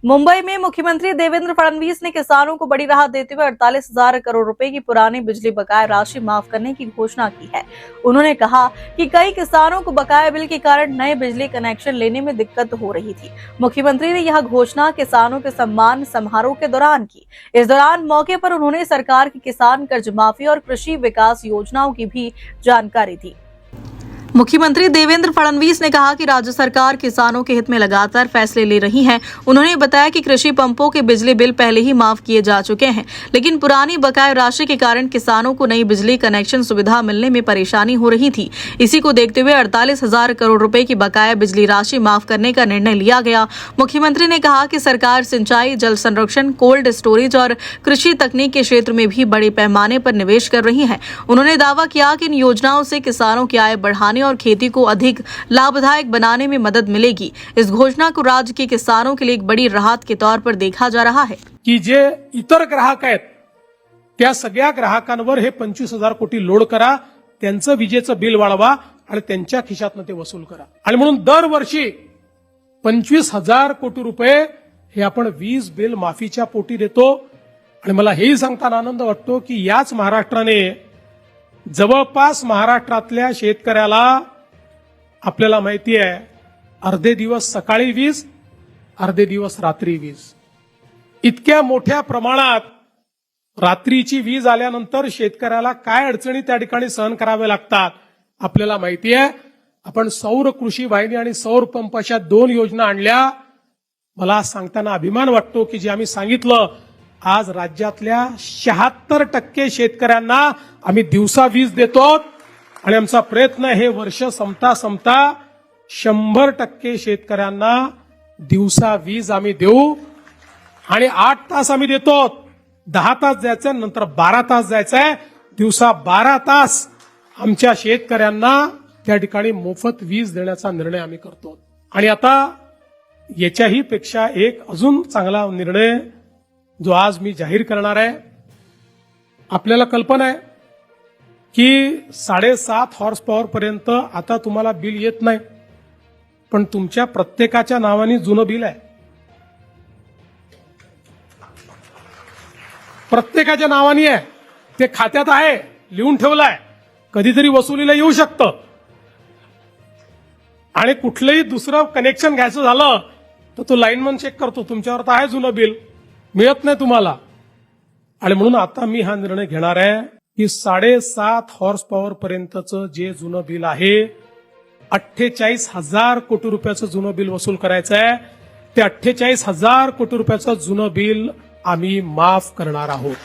मुंबई में मुख्यमंत्री देवेंद्र फडणवीस ने किसानों को बड़ी राहत देते हुए 48,000 करोड़ रुपए की पुरानी बिजली बकाया राशि माफ करने की घोषणा की है। उन्होंने कहा कि कई किसानों को बकाया बिल के कारण नए बिजली कनेक्शन लेने में दिक्कत हो रही थी। मुख्यमंत्री ने यह घोषणा किसानों के सम्मान समारोह के दौरान की। इस दौरान मौके पर उन्होंने सरकार की किसान कर्ज माफी और कृषि विकास योजनाओं की भी जानकारी दी। मुख्यमंत्री देवेंद्र फडणवीस ने कहा कि राज्य सरकार किसानों के हित में लगातार फैसले ले रही है। उन्होंने बताया कि कृषि पंपों के बिजली बिल पहले ही माफ किए जा चुके हैं, लेकिन पुरानी बकाया राशि के कारण किसानों को नई बिजली कनेक्शन सुविधा मिलने में परेशानी हो रही थी। इसी को देखते हुए 48,000 करोड़ रुपए की बकाया बिजली राशि माफ करने का निर्णय लिया गया। मुख्यमंत्री ने कहा कि सरकार सिंचाई, जल संरक्षण, कोल्ड स्टोरेज और कृषि तकनीक के क्षेत्र में भी बड़े पैमाने पर निवेश कर रही है। उन्होंने दावा किया कि इन योजनाओं से किसानों की आय बढ़ाने और खेती को अधिक लाभदायक बनाने में मदद मिलेगी। इस घोषणा को राज्य के किसानों के लिए एक बड़ी राहत के तौर पर देखा जा रहा है की जे इतर ग्राहक आहेत त्या सगळ्या ग्राहकांवर हे 25,000 कोटी लोड करा, त्यांचं विजेचं बिल वाढवा आणि त्यांच्या खिशातनं ते वसूल करा। आणि म्हणून दरवर्षी 25,000 कोटी रुपये हे आपण वीज बिल माफीच्या पोटी देतो। आणि मला हेही सांगताना आनंद वाटतो की याच महाराष्ट्राने जवळपास महाराष्ट्रातल्या शेतकऱ्याला आपल्याला माहिती आहे अर्धे दिवस सकाळी वीज, अर्धे दिवस रात्री वीज, इतक्या मोठ्या प्रमाणात रात्रीची वीज आल्यानंतर शेतकऱ्याला काय अडचणी त्या ठिकाणी सहन कराव्या लागतात आपल्याला माहिती आहे। आपण सौर कृषी वाहिनी आणि सौर पंप अशा 2 योजना आणल्या। मला सांगताना अभिमान वाटतो की जे आम्ही सांगितलं आज राज्यातल्या 76% शेतकऱ्यांना आम्ही दिवसा वीज देतो आणि आमचा प्रयत्न हे वर्ष संपता 100% शेतकऱ्यांना दिवसा वीज आम्ही देऊ आणि 8 तास आम्ही देतो। 10 तास द्यायचे, नंतर 12 तास द्यायचे, दिवसा 12 तास आमच्या शेतकऱ्यांना त्या ठिकाणी मोफत वीज देण्याचा निर्णय आम्ही करतो। आणि आता याच्याही पेक्षा एक अजून चांगला निर्णय जो आज मी जाहीर करणार आहे। आपल्याला कल्पना आहे की 7.5 हॉर्स पॉवर पर्यंत आता तुम्हाला बिल येत नाही, पण तुमच्या प्रत्येकाच्या नावाने जुनं बिल आहे, प्रत्येकाच्या नावाने आहे, ते खात्यात आहे, लिहून ठेवलं आहे, कधीतरी वसुलीला येऊ शकतं। आणि कुठलंही दुसरं कनेक्शन घ्यायचं झालं तर तो लाईनमन चेक करतो, तुमच्यावर तर आहे जुनं बिल, मिळत नाही तुम्हाला। आणि म्हणून आता मी हा निर्णय घेणार आहे की 7.5 हॉर्स पॉवर पर्यंतचं जे जुनं बिल आहे 48,000 कोटी रुपयाचं जुनं बिल वसूल करायचं आहे। ते 48,000 कोटी रुपयाचं जुनं बिल आम्ही माफ करणार आहोत।